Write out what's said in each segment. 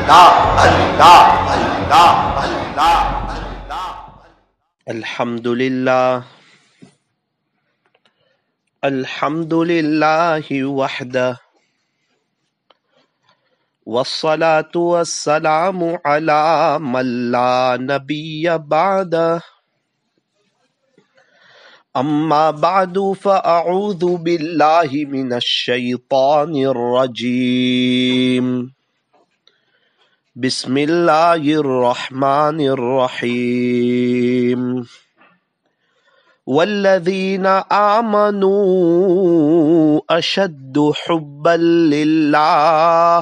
اللہ اللہ اللہ اللہ اللہ۔ الحمد للہ الحمد للہ وحدہ والصلاة والسلام على من لا نبی بعدہ اما بعد فاعوذ باللہ من الشیطان الرجیم بسم اللہ الرحمن الرحیم والذین آمنوا اشد حبا للہ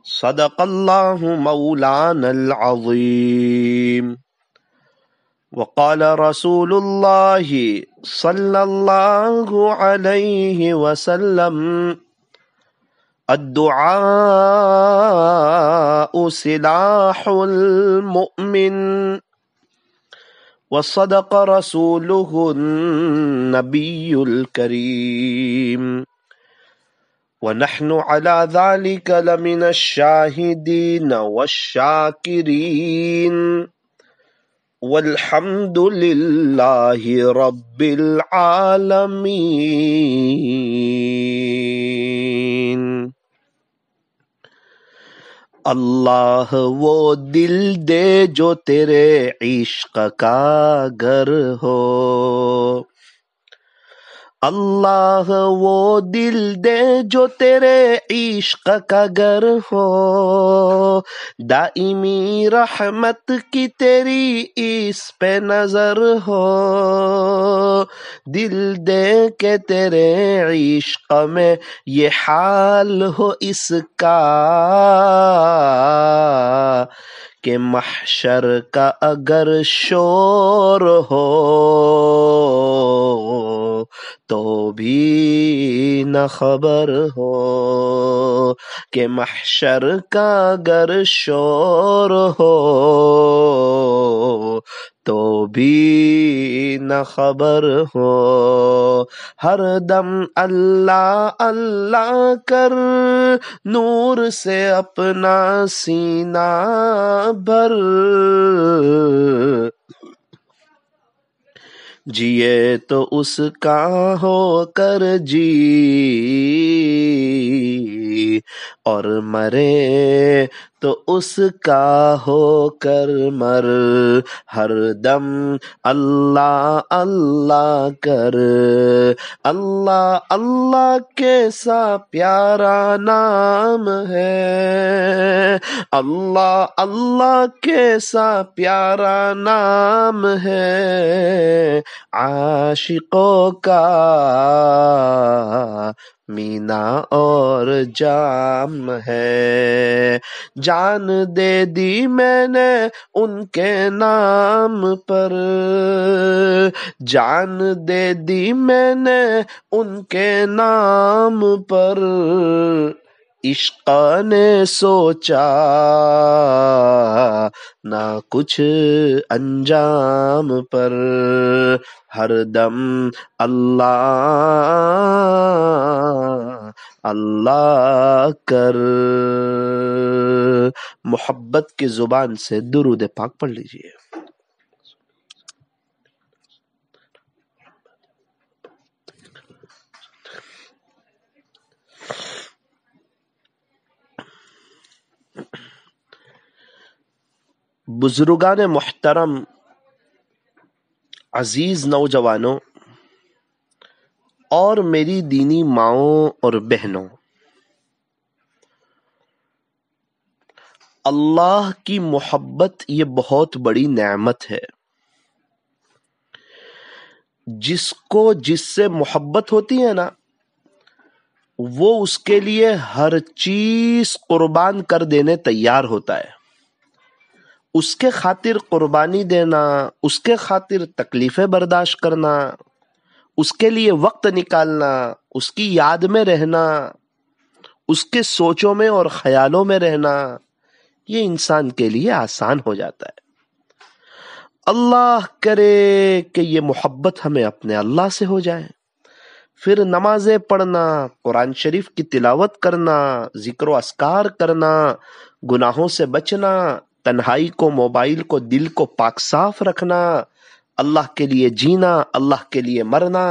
صدق اللہ مولانا العظیم وقال رسول اللہ صلی اللہ علیہ وسلم الدعاء سلاح المؤمن وصدق رسوله النبي الكريم ونحن على ذلك لمن الشاهدين والشاكرين والحمد لله رب العالمين۔ اللہ وہ دل دے جو تیرے عشق کا گھر ہو، اللہ وہ دل دے جو تیرے عشق کا گھر ہو، دائمی رحمت کی تیری اس پہ نظر ہو، دل دے کے تیرے عشق میں یہ حال ہو اس کا کہ محشر کا اگر شور ہو تو بھی نہ خبر ہو، کہ محشر کا اگر شور ہو تو بھی نہ خبر ہو، ہر دم اللہ اللہ کر نور سے اپنا سینہ بھر، جیے تو اس کا ہو کر جی اور مرے تو اس کا ہو کر مر، ہر دم اللہ اللہ کر، اللہ اللہ کیسا پیارا نام ہے، اللہ اللہ کیسا پیارا نام ہے، عاشقوں کا مینا اور جام ہے، جان دے دی میں نے ان کے نام پر، جان دے دی میں نے ان کے نام پر، عشق نے سوچا نہ کچھ انجام پر، ہر دم اللہ اللہ کر۔ محبت کی زبان سے درود پاک پڑھ لیجئے۔ بزرگان محترم، عزیز نوجوانوں اور میری دینی ماؤں اور بہنوں، اللہ کی محبت یہ بہت بڑی نعمت ہے۔ جس کو جس سے محبت ہوتی ہے نا، وہ اس کے لیے ہر چیز قربان کر دینے تیار ہوتا ہے، اس کے خاطر قربانی دینا، اس کے خاطر تکلیفیں برداشت کرنا، اس کے لیے وقت نکالنا، اس کی یاد میں رہنا، اس کے سوچوں میں اور خیالوں میں رہنا، یہ انسان کے لیے آسان ہو جاتا ہے۔ اللہ کرے کہ یہ محبت ہمیں اپنے اللہ سے ہو جائے، پھر نمازیں پڑھنا، قرآن شریف کی تلاوت کرنا، ذکر و اذکار کرنا، گناہوں سے بچنا، تنہائی کو، موبائل کو، دل کو پاک صاف رکھنا، اللہ کے لیے جینا، اللہ کے لیے مرنا،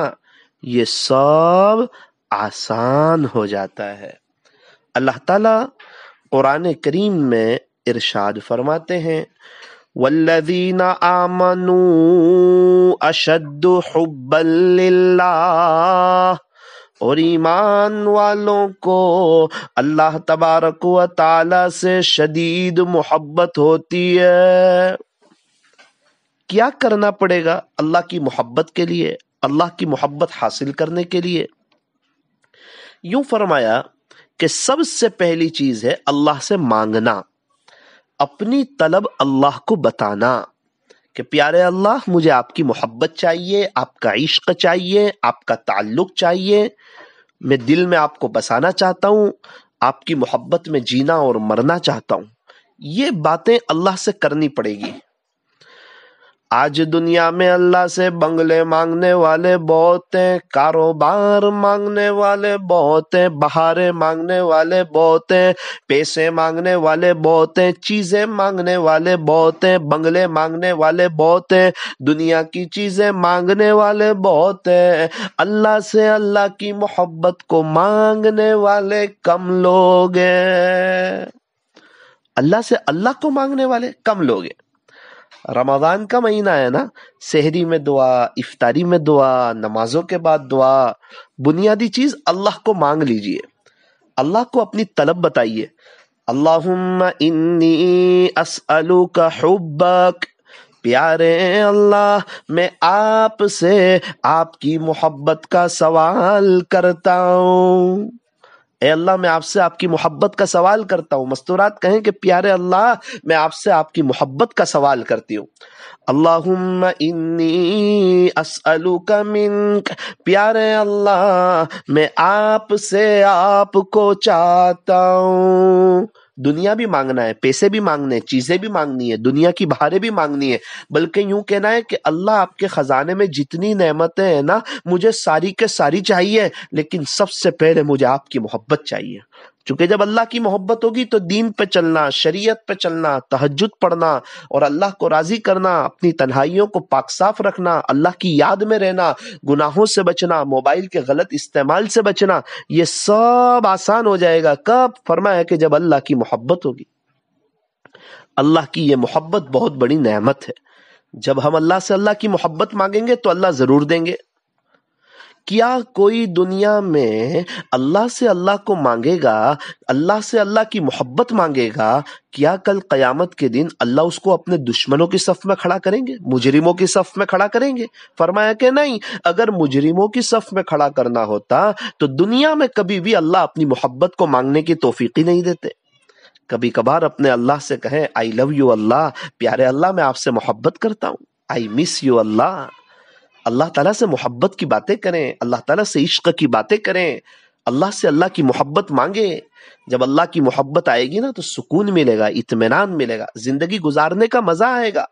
یہ سب آسان ہو جاتا ہے۔ اللہ تعالیٰ قرآن کریم میں ارشاد فرماتے ہیں والذین آمنوا اشد حبا للہ، اور ایمان والوں کو اللہ تبارک و تعالی سے شدید محبت ہوتی ہے۔ کیا کرنا پڑے گا اللہ کی محبت کے لیے، اللہ کی محبت حاصل کرنے کے لیے؟ یوں فرمایا کہ سب سے پہلی چیز ہے اللہ سے مانگنا، اپنی طلب اللہ کو بتانا کہ پیارے اللہ مجھے آپ کی محبت چاہیے، آپ کا عشق چاہیے، آپ کا تعلق چاہیے، میں دل میں آپ کو بسانا چاہتا ہوں، آپ کی محبت میں جینا اور مرنا چاہتا ہوں۔ یہ باتیں اللہ سے کرنی پڑے گی۔ آج دنیا میں اللہ سے بنگلے مانگنے والے بہت ہیں، کاروبار مانگنے والے بہت ہیں، بہاریں مانگنے والے بہت ہیں، پیسے مانگنے والے بہت ہیں، چیزیں مانگنے والے بہت ہیں، بنگلے مانگنے والے بہت ہیں، دنیا کی چیزیں مانگنے والے بہت ہیں۔ اللہ سے اللہ کی محبت کو مانگنے والے کم لوگ ہیں۔ اللہ سے اللہ کو مانگنے والے کم لوگ ہیں۔ رمضان کا مہینہ ہے نا، سحری میں دعا، افطاری میں دعا، نمازوں کے بعد دعا، بنیادی چیز اللہ کو مانگ لیجئے، اللہ کو اپنی طلب بتائیے۔ اللہم انی اسألوک حبک، پیارے اللہ میں آپ سے آپ کی محبت کا سوال کرتا ہوں۔ اے اللہ میں آپ سے آپ کی محبت کا سوال کرتا ہوں۔ مستورات کہیں کہ پیارے اللہ میں آپ سے آپ کی محبت کا سوال کرتی ہوں۔ اللہم انی اسألوک منک، پیارے اللہ میں آپ سے آپ کو چاہتا ہوں۔ دنیا بھی مانگنا ہے، پیسے بھی مانگنے ہیں، چیزیں بھی مانگنی ہے، دنیا کی بہاریں بھی مانگنی ہے، بلکہ یوں کہنا ہے کہ اللہ آپ کے خزانے میں جتنی نعمتیں ہیں نا مجھے ساری کے ساری چاہیے، لیکن سب سے پہلے مجھے آپ کی محبت چاہیے۔ چونکہ جب اللہ کی محبت ہوگی تو دین پہ چلنا، شریعت پہ چلنا، تہجد پڑھنا اور اللہ کو راضی کرنا، اپنی تنہائیوں کو پاک صاف رکھنا، اللہ کی یاد میں رہنا، گناہوں سے بچنا، موبائل کے غلط استعمال سے بچنا، یہ سب آسان ہو جائے گا۔ کب؟ فرمایا کہ جب اللہ کی محبت ہوگی۔ اللہ کی یہ محبت بہت بڑی نعمت ہے۔ جب ہم اللہ سے اللہ کی محبت مانگیں گے تو اللہ ضرور دیں گے۔ کیا کوئی دنیا میں اللہ سے اللہ کو مانگے گا، اللہ سے اللہ کی محبت مانگے گا، کیا کل قیامت کے دن اللہ اس کو اپنے دشمنوں کی صف میں کھڑا کریں گے، مجرموں کی صف میں کھڑا کریں گے؟ فرمایا کہ نہیں، اگر مجرموں کی صف میں کھڑا کرنا ہوتا تو دنیا میں کبھی بھی اللہ اپنی محبت کو مانگنے کی توفیق ہی نہیں دیتے۔ کبھی کبھار اپنے اللہ سے کہیں آئی لو یو اللہ، پیارے اللہ میں آپ سے محبت کرتا ہوں، آئی مس یو اللہ۔ اللہ تعالیٰ سے محبت کی باتیں کریں، اللہ تعالیٰ سے عشق کی باتیں کریں، اللہ سے اللہ کی محبت مانگے۔ جب اللہ کی محبت آئے گی نا تو سکون ملے گا، اطمینان ملے گا، زندگی گزارنے کا مزہ آئے گا۔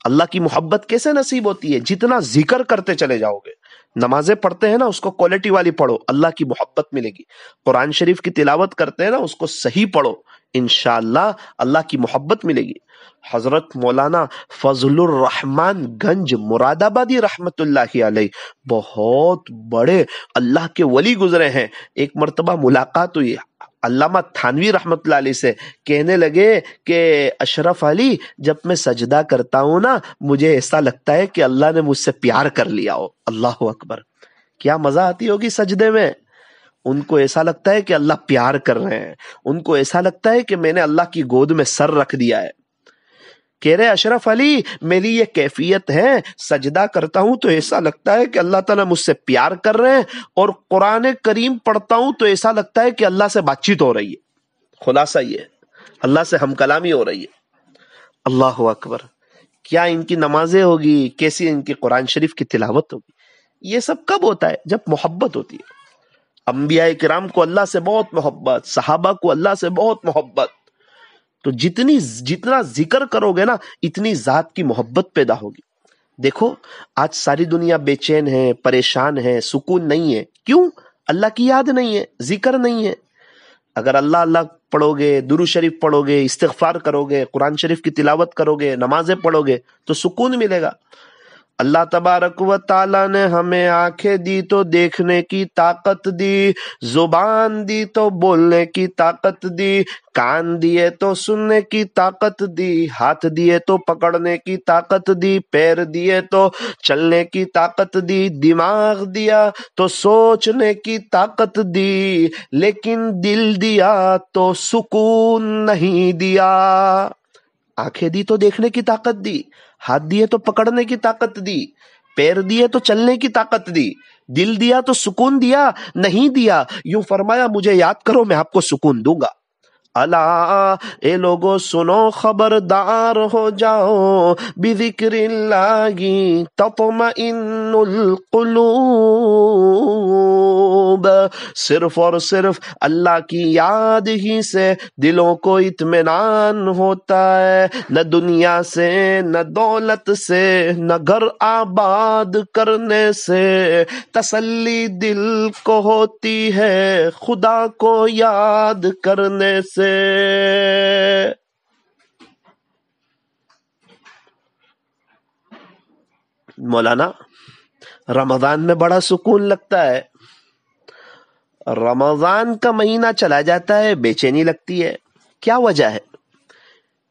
اللہ کی محبت کیسے نصیب ہوتی ہے؟ جتنا ذکر کرتے چلے جاؤ گے، نمازیں پڑھتے ہیں نا اس کو کوالٹی والی پڑھو، اللہ کی محبت ملے گی۔ قرآن شریف کی تلاوت کرتے ہیں نا اس کو صحیح پڑھو، انشاءاللہ اللہ کی محبت ملے گی۔ حضرت مولانا فضل الرحمن گنج مراد آبادی رحمت اللہ علیہ بہت بڑے اللہ کے ولی گزرے ہیں۔ ایک مرتبہ ملاقات ہوئی علامہ تھانوی رحمت اللہ علیہ سے، کہنے لگے کہ اشرف علی جب میں سجدہ کرتا ہوں نا مجھے ایسا لگتا ہے کہ اللہ نے مجھ سے پیار کر لیا ہو۔ اللہ اکبر، کیا مزہ آتی ہوگی سجدے میں۔ ان کو ایسا لگتا ہے کہ اللہ پیار کر رہے ہیں، ان کو ایسا لگتا ہے کہ میں نے اللہ کی گود میں سر رکھ دیا ہے۔ کہہ رہے اشرف علی میری یہ کیفیت ہے، سجدہ کرتا ہوں تو ایسا لگتا ہے کہ اللہ تعالیٰ مجھ سے پیار کر رہے ہیں، اور قرآن کریم پڑھتا ہوں تو ایسا لگتا ہے کہ اللہ سے بات چیت ہو رہی ہے۔ خلاصہ یہ اللہ سے ہم کلامی ہو رہی ہے۔ اللہ اکبر، کیا ان کی نمازیں ہوگی، کیسی ان کی قرآن شریف کی تلاوت ہوگی۔ یہ سب کب ہوتا ہے؟ جب محبت ہوتی ہے۔ انبیاء کرام کو اللہ سے بہت محبت، صحابہ کو اللہ سے بہت محبت، تو جتنا ذکر کرو گے نا اتنی ذات کی محبت پیدا ہوگی۔ دیکھو آج ساری دنیا بے چین ہے، پریشان ہے، سکون نہیں ہے. کیوں؟ اللہ کی یاد نہیں ہے، ذکر نہیں ہے. اگر اللہ اللہ پڑھو گے، درود شریف پڑھو گے، استغفار کرو گے، قرآن شریف کی تلاوت کرو گے، نمازیں پڑھو گے تو سکون ملے گا. اللہ تبارک و تعالیٰ نے ہمیں آنکھیں دی تو دیکھنے کی طاقت دی، زبان دی تو بولنے کی طاقت دی، کان دیے تو سننے کی طاقت دی، ہاتھ دیے تو پکڑنے کی طاقت دی، پیر دیے تو چلنے کی طاقت دی، دماغ دیا تو سوچنے کی طاقت دی، لیکن دل دیا تو سکون نہیں دیا. آنکھیں دی تو دیکھنے کی طاقت دی، ہاتھ دیے تو پکڑنے کی طاقت دی، پیر دیے تو چلنے کی طاقت دی، دل دیا تو سکون دیا نہیں دیا. یوں فرمایا مجھے یاد کرو میں آپ کو سکون دوں گا. الا اے لوگو سنو خبردار ہو جاؤ، بذکر اللہ تطمئن القلوب، صرف اور صرف اللہ کی یاد ہی سے دلوں کو اطمینان ہوتا ہے. نہ دنیا سے، نہ دولت سے، نہ گھر آباد کرنے سے تسلی دل کو ہوتی ہے، خدا کو یاد کرنے سے. مولانا رمضان میں بڑا سکون لگتا ہے، رمضان کا مہینہ چلا جاتا ہے بے چینی لگتی ہے. کیا وجہ ہے؟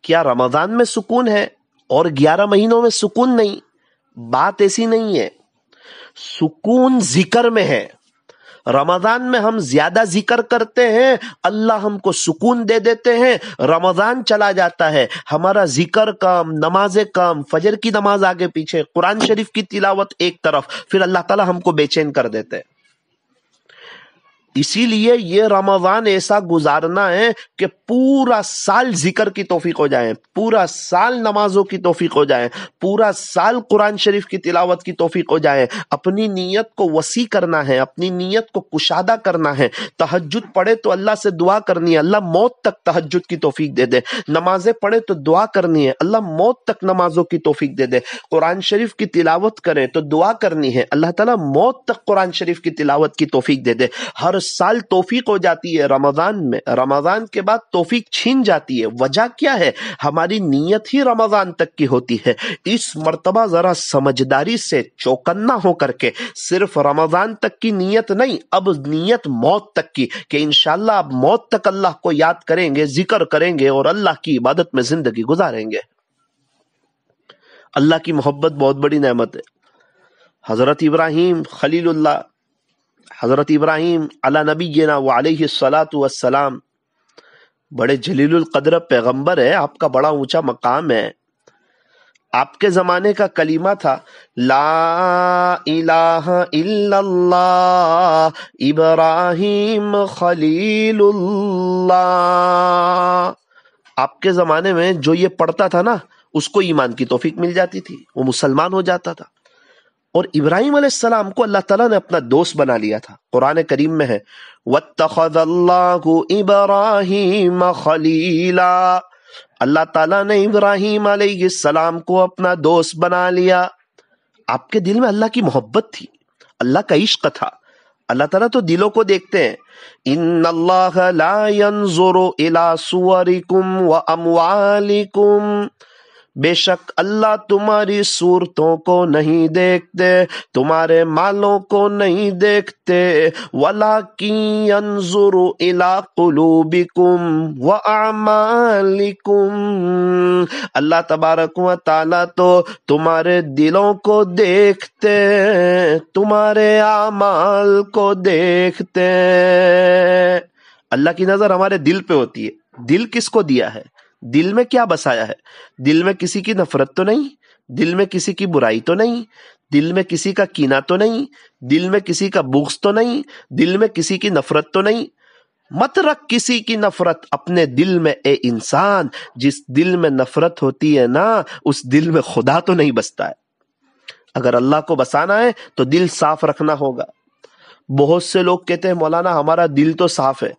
کیا رمضان میں سکون ہے اور 11 مہینوں میں سکون نہیں؟ بات ایسی نہیں ہے. سکون ذکر میں ہے. رمضان میں ہم زیادہ ذکر کرتے ہیں، اللہ ہم کو سکون دے دیتے ہیں. رمضان چلا جاتا ہے، ہمارا ذکر کام، نماز کام، فجر کی نماز آگے پیچھے، قرآن شریف کی تلاوت ایک طرف، پھر اللہ تعالی ہم کو بے چین کر دیتے ہیں. اسی لیے یہ رمضان ایسا گزارنا ہے کہ پورا سال ذکر کی توفیق ہو جائے، پورا سال نمازوں کی توفیق ہو جائے، پورا سال قرآن شریف کی تلاوت کی توفیق ہو جائے. اپنی نیت کو وسیع کرنا ہے، اپنی نیت کو کشادہ کرنا ہے. تہجد پڑھے تو اللہ سے دعا کرنی ہے، اللہ موت تک تہجد کی توفیق دے دے. نمازیں پڑھے تو دعا کرنی ہے، اللہ موت تک نمازوں کی توفیق دے دے. قرآن شریف کی تلاوت کریں تو دعا کرنی ہے، اللہ تعالیٰ موت تک قرآن شریف کی تلاوت کی توفیق دے دے. ہر سال توفیق ہو جاتی ہے رمضان میں، رمضان کے بعد توفیق چھین جاتی ہے. وجہ کیا ہے؟ ہماری نیت ہی رمضان تک کی ہوتی ہے. اس مرتبہ ذرا سمجھداری سے چوکنا ہو کر کے صرف رمضان تک کی نیت نہیں، اب نیت موت تک کی، کہ انشاءاللہ اب موت تک اللہ کو یاد کریں گے، ذکر کریں گے اور اللہ کی عبادت میں زندگی گزاریں گے. اللہ کی محبت بہت بڑی نعمت ہے. حضرت ابراہیم خلیل اللہ، حضرت ابراہیم علی نبینا وعلیہ الصلاۃ والسلام بڑے جلیل القدر پیغمبر ہے، آپ کا بڑا اونچا مقام ہے. آپ کے زمانے کا کلمہ تھا لا الہ الا اللہ ابراہیم خلیل اللہ. آپ کے زمانے میں جو یہ پڑھتا تھا نا اس کو ایمان کی توفیق مل جاتی تھی، وہ مسلمان ہو جاتا تھا. اور ابراہیم علیہ السلام کو اللہ تعالیٰ نے اپنا دوست بنا لیا تھا. قرآن کریم میں ہے وَاتَّخَذَ اللَّهُ إِبْرَاهِيمَ خَلِيلًا، اللہ تعالیٰ نے ابراہیم علیہ السلام کو اپنا دوست بنا لیا. آپ کے دل میں اللہ کی محبت تھی، اللہ کا عشق تھا. اللہ تعالیٰ تو دلوں کو دیکھتے ہیں. ان اللہ لا ينظر الى صورکم واموالکم، بے شک اللہ تمہاری صورتوں کو نہیں دیکھتے، تمہارے مالوں کو نہیں دیکھتے. وَلَٰكِن يَنظُرُ إِلَىٰ قُلُوبِكُمْ وَأَعْمَالِكُمْ، اللہ تبارک و تعالیٰ تو تمہارے دلوں کو دیکھتے، تمہارے اعمال کو دیکھتے. اللہ کی نظر ہمارے دل پہ ہوتی ہے. دل کس کو دیا ہے؟ دل میں کیا بسایا ہے؟ دل میں کسی کی نفرت تو نہیں، دل میں کسی کی برائی تو نہیں، دل میں کسی کا کینہ تو نہیں، دل میں کسی کا بغض تو نہیں، دل میں کسی کی نفرت تو نہیں. مت رکھ کسی کی نفرت اپنے دل میں اے انسان. جس دل میں نفرت ہوتی ہے نا اس دل میں خدا تو نہیں بستا ہے. اگر اللہ کو بسانا ہے تو دل صاف رکھنا ہوگا. بہت سے لوگ کہتے ہیں مولانا ہمارا دل تو صاف ہے،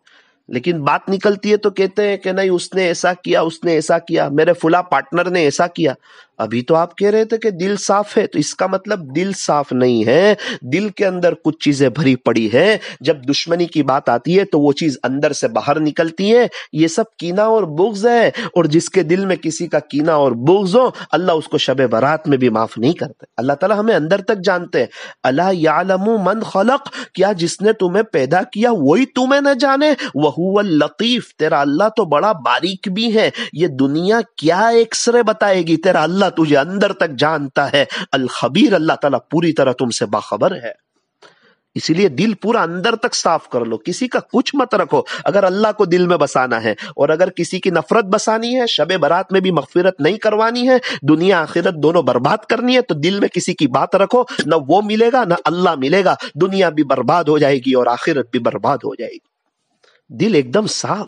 لیکن بات نکلتی ہے تو کہتے ہیں کہ نہیں اس نے ایسا کیا، اس نے ایسا کیا، میرے فلاں پارٹنر نے ایسا کیا. ابھی تو آپ کہہ رہے تھے کہ دل صاف ہے، تو اس کا مطلب دل صاف نہیں ہے، دل کے اندر کچھ چیزیں بھری پڑی ہے، جب دشمنی کی بات آتی ہے تو وہ چیز اندر سے باہر نکلتی ہے، یہ سب کینہ اور بغض ہے، اور جس کے دل میں کسی کا کینہ اور بغض ہو اللہ اس کو شب برات میں بھی معاف نہیں کرتے۔ اللہ تعالیٰ ہمیں اندر تک جانتے ہیں۔ الا یعلم من خلق، کیا جس نے تمہیں پیدا کیا وہی تمہیں نہ جانے؟ وہو اللطیف، تیرا اللہ تو بڑا باریک بھی ہے، یہ دنیا کیا ایکس رے بتائے گی، تیرا اللہ تجھے اندر تک جانتا ہے۔ الخبیر، اللہ تعالیٰ پوری طرح تم سے باخبر ہے۔ اسی لیے دل پورا اندر تک صاف کر لو، کسی کا کچھ مت رکھو۔ اگر اللہ کو دل میں بسانا ہے اور اگر کسی کی نفرت بسانی ہے، شب برات میں بھی مغفرت نہیں کروانی ہے، دنیا آخرت دونوں برباد کرنی ہے، تو دل میں کسی کی بات رکھو، نہ وہ ملے گا نہ اللہ ملے گا، دنیا بھی برباد ہو جائے گی اور آخرت بھی برباد ہو جائے گی۔ دل ایک دم صاف۔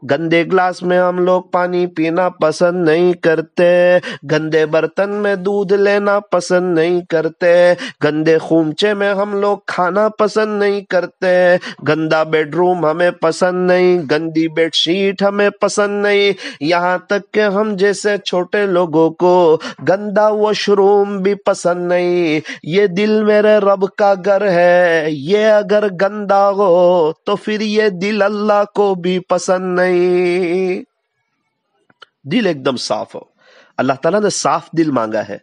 گندے گلاس میں ہم لوگ پانی پینا پسند نہیں کرتے، گندے برتن میں دودھ لینا پسند نہیں کرتے، گندے خومچے میں ہم لوگ کھانا پسند نہیں کرتے، گندا بیڈ روم ہمیں پسند نہیں، گندی بیڈ شیٹ ہمیں پسند نہیں، یہاں تک کہ ہم جیسے چھوٹے لوگوں کو گندا واش روم بھی پسند نہیں۔ یہ دل میرے رب کا گھر ہے، یہ اگر گندا ہو تو پھر یہ دل اللہ کو بھی پسند نہیں۔ دل ایک دم صاف ہو۔ اللہ تعالیٰ نے صاف دل مانگا ہے۔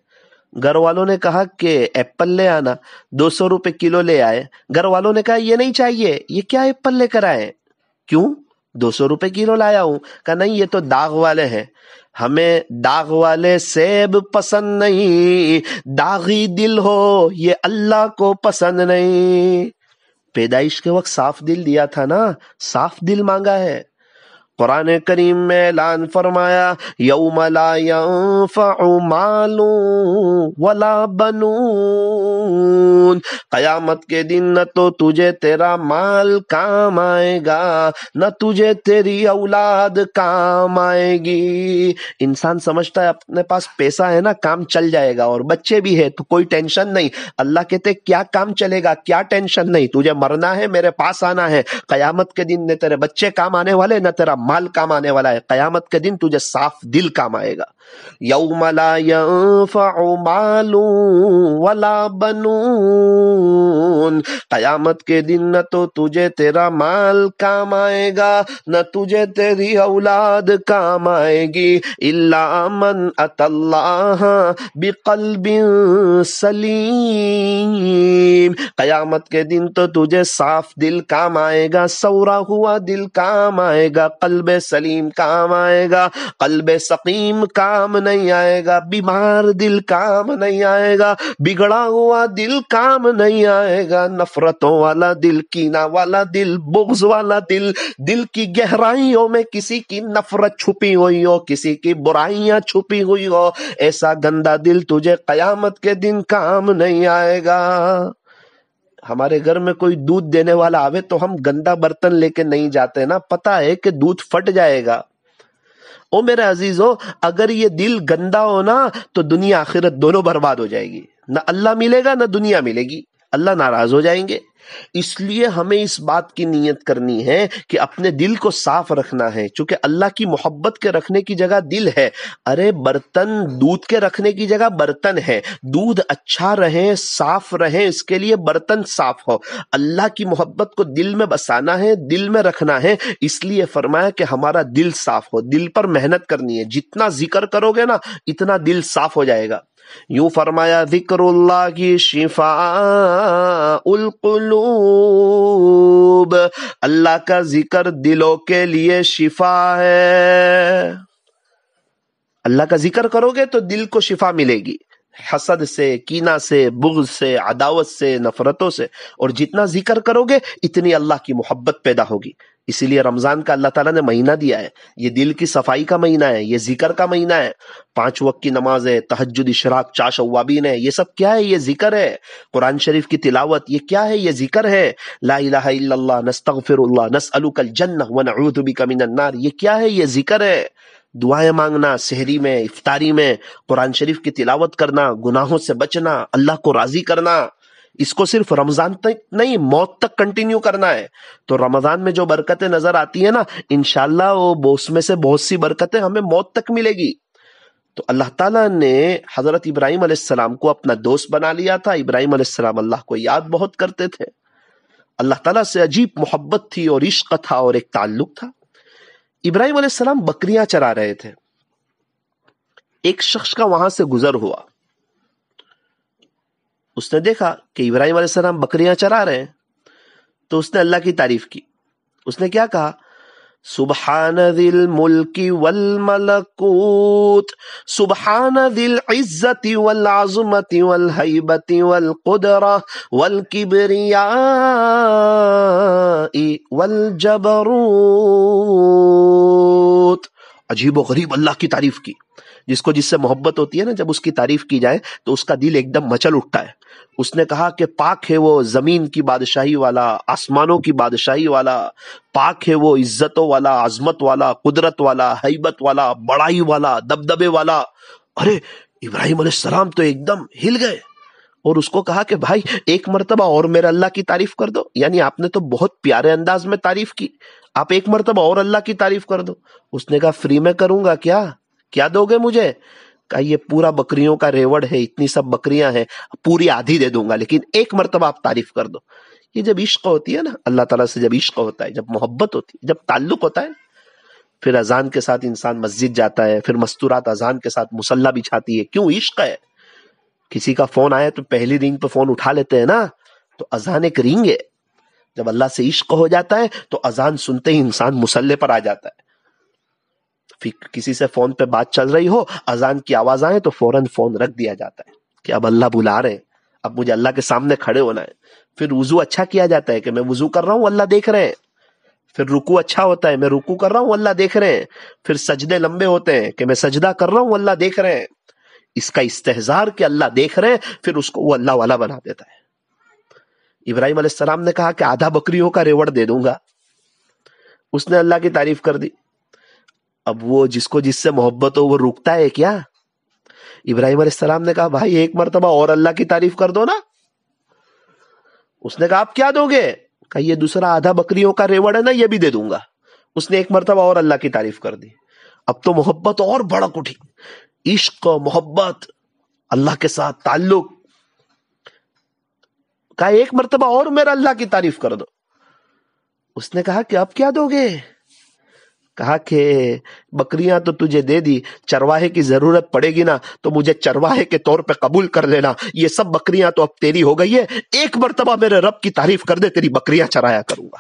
گھر والوں نے کہا کہ ایپل لے آنا، 200 روپے کلو لے آئے، گھر والوں نے کہا یہ نہیں چاہیے، یہ کیا ایپل لے کر آئے؟ کیوں؟ 200 روپے کلو لایا ہوں۔ کہا نہیں، یہ تو داغ والے ہیں، ہمیں داغ والے سیب پسند نہیں، داغی دل ہو یہ اللہ کو پسند نہیں۔ پیدائش کے وقت صاف دل دیا تھا نا، صاف دل مانگا ہے۔ قرآن کریم میں اعلان فرمایا یوم لا ينفع مال ولا بنون، قیامت کے دن نہ تو تجھے تیرا مال کام آئے گا نہ تجھے تیری اولاد کام آئے گی۔ انسان سمجھتا ہے اپنے پاس پیسہ ہے نا کام چل جائے گا، اور بچے بھی ہے تو کوئی ٹینشن نہیں۔ اللہ کہتے کیا کام چلے گا، کیا ٹینشن نہیں، تجھے مرنا ہے میرے پاس آنا ہے۔ قیامت کے دن نہ تیرے بچے کام آنے والے نہ تیرا مال کام آنے والا ہے، قیامت کے دن تجھے صاف دل کام آئے گا۔ یوم لا ينفع مال ولا بنون، قیامت کے دن نہ تو تجھے تیرا مال کام آئے گا نہ تجھے تیری اولاد کام آئے گی، الا من اتى اللہ بقلب سلیم، قیامت کے دن تو تجھے صاف دل کام آئے گا، سورا ہوا دل کام آئے گا، قلب سلیم کام آئے گا، قلب سقیم کام نہیں آئے گا، بیمار دل کام نہیں آئے گا، بگڑا ہوا دل کام نہیں آئے گا، نفرتوں والا دل، کینہ والا دل، بغض والا دل، دل کی گہرائیوں میں کسی کی نفرت چھپی ہوئی ہو، کسی کی برائیاں چھپی ہوئی ہو، ایسا گندا دل تجھے قیامت کے دن کام نہیں آئے گا۔ ہمارے گھر میں کوئی دودھ دینے والا آوے تو ہم گندا برتن لے کے نہیں جاتے نا، پتا ہے کہ دودھ پھٹ جائے گا۔ او میرے عزیزو، اگر یہ دل گندا ہو نا تو دنیا آخرت دونوں برباد ہو جائے گی، نہ اللہ ملے گا نہ دنیا ملے گی، اللہ ناراض ہو جائیں گے۔ اس لیے ہمیں اس بات کی نیت کرنی ہے کہ اپنے دل کو صاف رکھنا ہے، چونکہ اللہ کی محبت کے رکھنے کی جگہ دل ہے۔ ارے برتن دودھ کے رکھنے کی جگہ برتن ہے، دودھ اچھا رہے صاف رہے اس کے لیے برتن صاف ہو۔ اللہ کی محبت کو دل میں بسانا ہے، دل میں رکھنا ہے، اس لیے فرمایا کہ ہمارا دل صاف ہو۔ دل پر محنت کرنی ہے، جتنا ذکر کرو گے نا اتنا دل صاف ہو جائے گا۔ یوں فرمایا ذکر اللہ کی شفاء القلوب، اللہ کا ذکر دلوں کے لیے شفا ہے۔ اللہ کا ذکر کرو گے تو دل کو شفا ملے گی، حسد سے، کینہ سے، بغض سے، عداوت سے، نفرتوں سے، اور جتنا ذکر کرو گے اتنی اللہ کی محبت پیدا ہوگی۔ اسی لیے رمضان کا اللہ تعالیٰ نے مہینہ دیا ہے، یہ دل کی صفائی کا مہینہ ہے، یہ ذکر کا مہینہ ہے۔ 5 وقت کی نماز ہے، تہجد، اشراق، چاش اوابین ہے، یہ سب کیا ہے؟ یہ ذکر ہے۔ قرآن شریف کی تلاوت، یہ کیا ہے؟ یہ ذکر ہے۔ لا الہ الا اللہ، نستغفر اللہ، نسألک الجنہ ونعوذ بک من النار، یہ کیا ہے؟ یہ ذکر ہے۔ دعائیں مانگنا، سحری میں، افطاری میں، قرآن شریف کی تلاوت کرنا، گناہوں سے بچنا، اللہ کو راضی کرنا، اس کو صرف رمضان تک نہیں موت تک کنٹینیو کرنا ہے۔ تو رمضان میں جو برکتیں نظر آتی ہیں نا، انشاءاللہ وہ اس میں سے بہت سی برکتیں ہمیں موت تک ملے گی۔ تو اللہ تعالیٰ نے حضرت ابراہیم علیہ السلام کو اپنا دوست بنا لیا تھا. ابراہیم علیہ السلام اللہ کو یاد بہت کرتے تھے. اللہ تعالیٰ سے عجیب محبت تھی اور عشق تھا اور ایک تعلق تھا. ابراہیم علیہ السلام بکریاں چرا رہے تھے. ایک شخص کا وہاں سے گزر ہوا. اس نے دیکھا کہ ابراہیم علیہ السلام بکریاں چرا رہے ہیں تو اس نے اللہ کی تعریف کی. اس نے کیا کہا؟ سبحان ذی الملک والملکوت سبحان ذی العزت والعظمت والہیبت والقدرہ والکبریاء والجبروت. عجیب و غریب اللہ کی تعریف کی. جس کو جس سے محبت ہوتی ہے نا، جب اس کی تعریف کی جائے تو اس کا دل ایک دم مچل اٹھتا ہے. اس نے کہا کہ پاک ہے وہ زمین کی بادشاہی والا، آسمانوں کی بادشاہی والا، پاک ہے وہ عزتوں والا، عظمت والا، قدرت والا، ہیبت والا، بڑائی والا، دبدبے والا. ارے ابراہیم علیہ السلام تو ایک دم ہل گئے اور اس کو کہا کہ بھائی ایک مرتبہ اور میرے اللہ کی تعریف کر دو. یعنی آپ نے تو بہت پیارے انداز میں تعریف کی، آپ ایک مرتبہ اور اللہ کی تعریف کر دو. اس نے کہا فری میں کروں گا کیا دو گے مجھے؟ کہا یہ پورا بکریوں کا ریوڑ ہے، اتنی سب بکریاں ہیں، پوری آدھی دے دوں گا، لیکن ایک مرتبہ آپ تعریف کر دو. یہ جب عشق ہوتی ہے نا اللہ تعالیٰ سے، جب عشق ہوتا ہے، جب محبت ہوتی ہے، جب تعلق ہوتا ہے، پھر اذان کے ساتھ انسان مسجد جاتا ہے، پھر مستورات اذان کے ساتھ مصلی بچھاتی ہے. کیوں؟ عشق ہے. کسی کا فون آیا تو پہلی رنگ پہ فون اٹھا لیتے ہیں نا، تو اذان ایک رنگ ہے. جب اللہ سے عشق ہو جاتا ہے تو اذان سنتے ہی انسان مصلی پر آ جاتا ہے. پھر کسی سے فون پہ بات چل رہی ہو، اذان کی آواز آئے تو فوراً فون رکھ دیا جاتا ہے کہ اب اللہ بلا رہے ہیں، اب مجھے اللہ کے سامنے کھڑے ہونا ہے. پھر وضو اچھا کیا جاتا ہے کہ میں وضو کر رہا ہوں، اللہ دیکھ رہے ہیں. پھر رکوع اچھا ہوتا ہے، میں رکوع کر رہا ہوں، اللہ دیکھ رہے ہیں. پھر سجدے لمبے ہوتے ہیں کہ میں سجدہ کر رہا ہوں، اللہ دیکھ رہے ہیں. اس کا استحضار کہ اللہ دیکھ رہے ہیں، پھر اس کو وہ اللہ والا بنا دیتا ہے. ابراہیم علیہ السلام نے کہا کہ آدھا بکریوں کا ریوڑ دے دوں گا. اس نے اللہ کی تعریف کر دی. اب وہ جس کو جس سے محبت ہو وہ رکتا ہے کیا؟ ابراہیم علیہ السلام نے کہا بھائی ایک مرتبہ اور اللہ کی تعریف کر دو نا. اس نے کہا آپ کیا دو گے؟ کہا یہ دوسرا آدھا بکریوں کا ریوڑ ہے نا، یہ بھی دے دوں گا. اس نے ایک مرتبہ اور اللہ کی تعریف کر دی. اب تو محبت اور بڑک اٹھی. عشق، محبت، اللہ کے ساتھ تعلق. کہا ایک مرتبہ اور میرا اللہ کی تعریف کر دو. اس نے کہا کہ اب کیا دو گے؟ کہا کہ بکریاں تو تجھے دے دی، چرواہے کی ضرورت پڑے گی نا تو مجھے چرواہے کے طور پہ قبول کر لینا. یہ سب بکریاں تو اب تیری ہو گئی ہے، ایک مرتبہ میرے رب کی تعریف کر دے، تیری بکریاں چرایا کروں گا.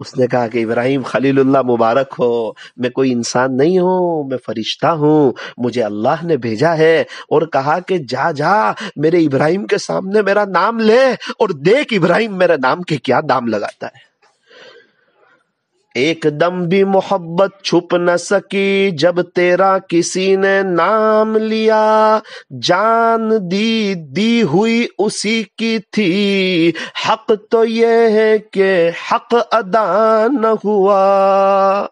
اس نے کہا کہ ابراہیم خلیل اللہ مبارک ہو، میں کوئی انسان نہیں ہوں، میں فرشتہ ہوں، مجھے اللہ نے بھیجا ہے. اور کہا کہ جا میرے ابراہیم کے سامنے میرا نام لے اور دیکھ ابراہیم میرے نام کے کیا دام لگاتا ہے. ایک دم بھی محبت چھپ نہ سکی جب تیرا کسی نے نام لیا، جان دی ہوئی اسی کی تھی، حق تو یہ ہے کہ حق ادا نہ ہوا.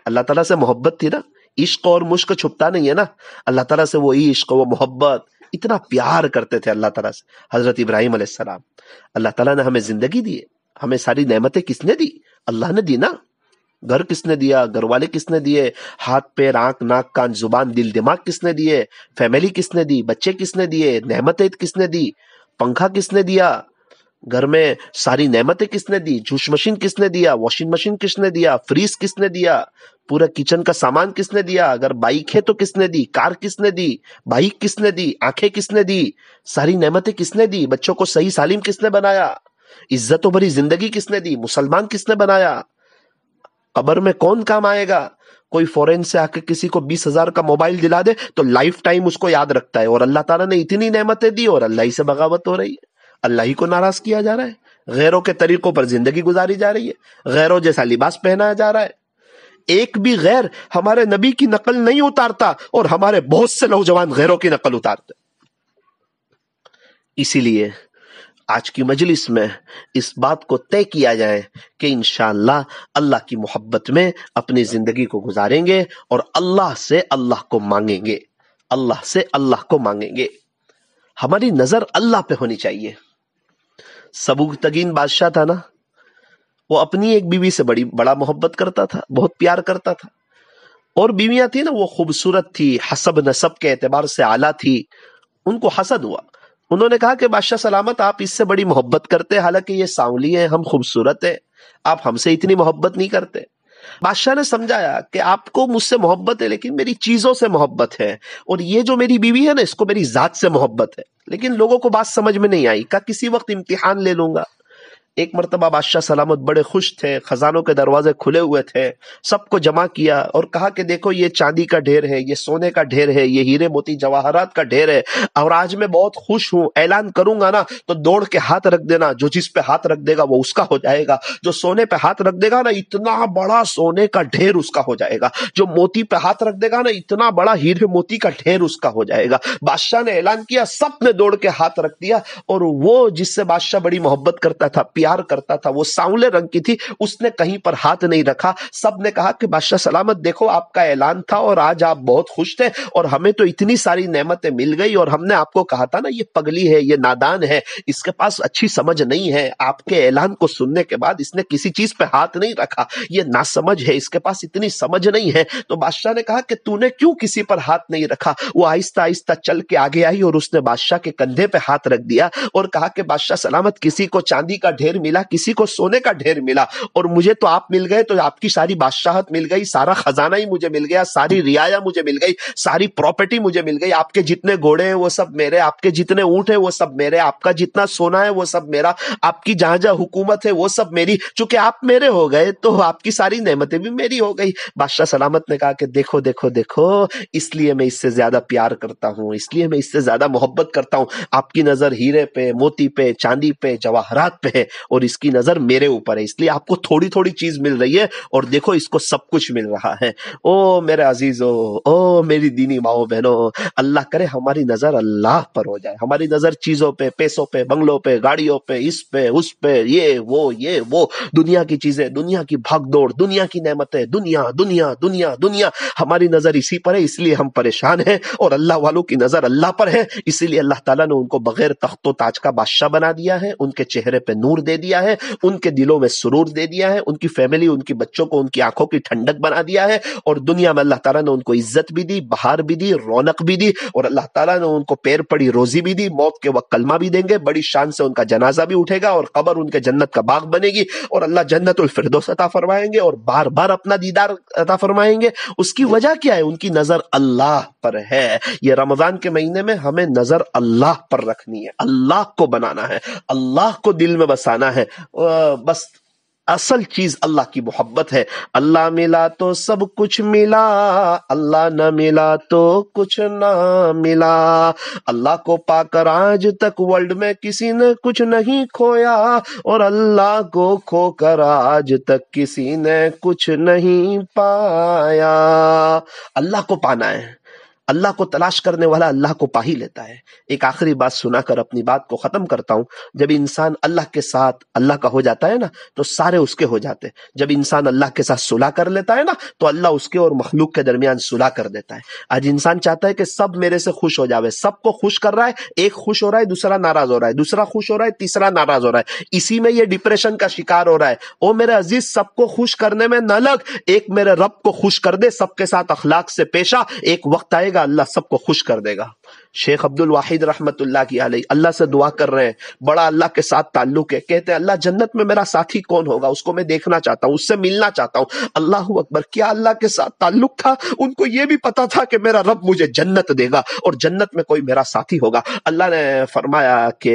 اللہ تعالیٰ سے محبت تھی نا، عشق اور مشق چھپتا نہیں ہے نا. اللہ تعالیٰ سے وہ عشق، وہ محبت، اتنا پیار کرتے تھے اللہ تعالیٰ سے حضرت ابراہیم علیہ السلام. اللہ تعالیٰ نے ہمیں زندگی دی ہے، ہمیں ساری نعمتیں کس نے دی؟ اللہ نے دی نا. گھر کس نے دیا؟ گھر والے کس نے دیے؟ ہاتھ پیر آنکھ ناک کان زبان دل دماغ کس نے دیے؟ فیملی کس نے دی؟ بچے کس نے دیے؟ نعمتیں کس نے دی؟ پنکھا کس نے دیا؟ گھر میں ساری نعمتیں کس نے دی؟ جوش مشین کس نے دیا؟ واشنگ مشین کس نے دیا؟ فریز کس نے دیا؟ پورا کچن کا سامان کس نے دیا؟ اگر بائک ہے تو کس نے دی؟ کار کس نے دی؟ بائک کس نے دی؟ آنکھیں کس نے دی؟ ساری نعمتیں کس نے دی؟ بچوں کو صحیح سالم کس نے بنایا؟ عزتوں بھری زندگی کس نے دی؟ مسلمان کس نے بنایا؟ قبر میں کون کام آئے گا؟ کوئی فورین سے آ کے کسی کو 20,000 کا موبائل دلا دے تو لائف ٹائم اس کو یاد رکھتا ہے. اور اللہ تعالیٰ نے اتنی نعمتیں دی اور اللہ ہی سے بغاوت ہو رہی ہے، اللہ ہی کو ناراض کیا جا رہا ہے، غیروں کے طریقوں پر زندگی گزاری جا رہی ہے، غیروں جیسا لباس پہنایا جا رہا ہے. ایک بھی غیر ہمارے نبی کی نقل نہیں اتارتا اور ہمارے بہت سے نوجوان غیروں کی نقل اتارتے. اسی لیے آج کی مجلس میں اس بات کو طے کیا جائے کہ انشاءاللہ اللہ کی محبت میں اپنی زندگی کو گزاریں گے اور اللہ سے اللہ کو مانگیں گے، اللہ سے اللہ کو مانگیں گے. ہماری نظر اللہ پہ ہونی چاہیے. سبکتگین بادشاہ تھا نا، وہ اپنی ایک بیوی سے بڑا محبت کرتا تھا، بہت پیار کرتا تھا. اور بیویاں تھی نا وہ خوبصورت تھی، حسب نسب کے اعتبار سے اعلیٰ تھی، ان کو حسد ہوا. انہوں نے کہا کہ بادشاہ سلامت آپ اس سے بڑی محبت کرتے، حالانکہ یہ سانولی ہے، ہم خوبصورت ہیں، آپ ہم سے اتنی محبت نہیں کرتے. بادشاہ نے سمجھایا کہ آپ کو مجھ سے محبت ہے لیکن میری چیزوں سے محبت ہے، اور یہ جو میری بیوی ہے نا اس کو میری ذات سے محبت ہے. لیکن لوگوں کو بات سمجھ میں نہیں آئی. کہا کسی وقت امتحان لے لوں گا. ایک مرتبہ بادشاہ سلامت بڑے خوش تھے، خزانوں کے دروازے کھلے ہوئے تھے، سب کو جمع کیا اور کہا کہ دیکھو یہ چاندی کا ڈھیر ہے، یہ سونے کا ڈھیر ہے، یہ ہیرے موتی جواہرات کا ڈھیر ہے، اور آج میں بہت خوش ہوں. اعلان کروں گا نا تو دوڑ کے ہاتھ رکھ دینا، جو جس پہ ہاتھ رکھ دے گا وہ اس کا ہو جائے گا. جو سونے پہ ہاتھ رکھ دے گا نا اتنا بڑا سونے کا ڈھیر اس کا ہو جائے گا. جو موتی پہ ہاتھ رکھ دے گا نا اتنا بڑا ہیرے موتی کا ڈھیر اس کا ہو جائے گا. بادشاہ نے اعلان کیا، سب نے دوڑ کے ہاتھ رکھ دیا، اور وہ جس سے بادشاہ بڑی محبت کرتا تھا، پیار کرتا تھا، وہ سانولے رنگ کی تھی، اس نے کہیں پر ہاتھ نہیں رکھا. سب نے کہا کہ بادشاہ سلامت دیکھو آپ کا اعلان تھا اور آج آپ بہت خوش تھے، اور ہمیں تو اتنی ساری نعمتیں مل گئی، اور ہم نے آپ کو کہا تھا نا یہ پگلی ہے، یہ نادان ہے، اس کے پاس اچھی سمجھ نہیں ہے. آپ کے اعلان کو سننے کے بعد اس نے کسی چیز پہ ہاتھ نہیں رکھا، یہ ناسمجھ ہے، اس کے پاس اتنی سمجھ نہیں ہے. تو بادشاہ نے کہا کہ تو نے کیوں کسی پر ہاتھ نہیں رکھا؟ وہ آہستہ آہستہ چل کے آگے آئی اور اس نے بادشاہ کے کندھے پہ ہاتھ رکھ دیا اور کہا کہ بادشاہ سلامت کسی کو چاندی کا ڈھیر ملا، کسی کو سونے کا ڈھیر ملا، اور مجھے تو آپ مل گئے، تو آپ کی ساری بادشاہت مل گئی، سارا خزانہ ہی مجھے مل گیا، ساری رعایا مجھے مل گئی، ساری پراپرٹی مجھے مل گئی. آپ کے جتنے گھوڑے ہیں وہ سب میرے، آپ کے جتنے اونٹ ہیں وہ سب میرے، آپ کا جتنا سونا ہے وہ سب میرا، آپ کی جہاں جہاں حکومت ہے وہ سب میری. چونکہ آپ میرے ہو گئے تو آپ کی ساری نعمتیں بھی میری ہو گئی. بادشاہ سلامت نے کہا کہ دیکھو دیکھو دیکھو، اس لیے میں اس سے زیادہ پیار کرتا ہوں، اس لیے میں اس سے زیادہ محبت کرتا ہوں. آپ کی نظر ہیرے پہ، موتی پہ، چاندی پہ، جواہرات پہ ہے، اور اس کی نظر میرے اوپر ہے، اس لیے آپ کو تھوڑی تھوڑی چیز مل رہی ہے اور دیکھو اس کو سب کچھ مل رہا ہے. او میرے عزیزو، او میری دینی ماؤں بہنوں، اللہ کرے ہماری نظر اللہ پر ہو جائے، ہماری نظر چیزوں پہ، پیسوں پہ، بنگلوں پہ، گاڑیوں پہ، اس پہ اس پہ، یہ وہ دنیا کی چیزیں، دنیا کی بھاگ دوڑ، دنیا کی نعمتیں، دنیا دنیا دنیا دنیا، ہماری نظر اسی پر ہے، اس لیے ہم پریشان ہیں. اور اللہ والوں کی نظر اللہ پر ہے، اسی لیے اللہ تعالیٰ نے ان کو بغیر تخت و تاج کا بادشاہ بنا دیا ہے، ان کے چہرے پہ نور دے دیا ہے، ان کے دلوں میں سرور دے دیا ہے، ان کی فیملی، ان کی بچوں کو ان کی آنکھوں کی ٹھنڈک بنا دیا ہے. اور دنیا میں اللہ تعالیٰ نے ان کو عزت بھی دی، بہار بھی دی، رونق بھی دی، اور اللہ تعالیٰ نے ان کو پیر پڑی روزی بھی دی. موت کے وقت کلمہ بھی دیں گے، بڑی شان سے ان کا جنازہ بھی اٹھے گا، اور قبر ان کے جنت کا باغ بنے گی، اور اللہ جنت الفردوس عطا فرمائیں گے، اور بار بار اپنا دیدار عطا فرمائیں گے. اس کی وجہ کیا ہے؟ ان کی نظر اللہ پر ہے. یہ رمضان کے مہینے میں ہمیں نظر اللہ پر رکھنی ہے، اللہ کو بنانا ہے، اللہ کو دل میں بسانا ہے. بس اصل چیز اللہ کی محبت ہے. اللہ ملا تو سب کچھ ملا، اللہ نہ ملا تو کچھ نہ ملا. اللہ کو پا کر آج تک ورلڈ میں کسی نے کچھ نہیں کھویا، اور اللہ کو کھو کر آج تک کسی نے کچھ نہیں پایا. اللہ کو پانا ہے، اللہ کو تلاش کرنے والا اللہ کو پا ہی لیتا ہے. ایک آخری بات سنا کر اپنی بات کو ختم کرتا ہوں. جب انسان اللہ کے ساتھ اللہ کا ہو جاتا ہے نا تو سارے اس کے ہو جاتے. جب انسان اللہ کے ساتھ صلح کر لیتا ہے نا تو اللہ اس کے اور مخلوق کے درمیان صلح کر دیتا ہے. آج انسان چاہتا ہے کہ سب میرے سے خوش ہو جاوے، سب کو خوش کر رہا ہے، ایک خوش ہو رہا ہے دوسرا ناراض ہو رہا ہے، دوسرا خوش ہو رہا ہے تیسرا ناراض ہو رہا ہے. اسی میں یہ ڈپریشن کا شکار ہو رہا ہے. او میرے عزیز، سب کو خوش کرنے میں نہ لگ، ایک میرے رب کو خوش کر دے، سب کے ساتھ اخلاق سے پیش آ، ایک وقت آئے گا اللہ سب کو خوش کر دے گا. شیخ عبد الواحد رحمت اللہ کی علیہ اللہ سے دعا کر رہے ہیں، بڑا اللہ کے ساتھ تعلق ہے. کہتے ہیں اللہ جنت میں میرا ساتھی کون ہوگا، اس کو میں دیکھنا چاہتا ہوں، اس سے ملنا چاہتا ہوں. اللہ اکبر، کیا اللہ کے ساتھ تعلق تھا؟ ان کو یہ بھی پتا تھا کہ میرا رب مجھے جنت دے گا اور جنت میں کوئی میرا ساتھی ہوگا. اللہ نے فرمایا کہ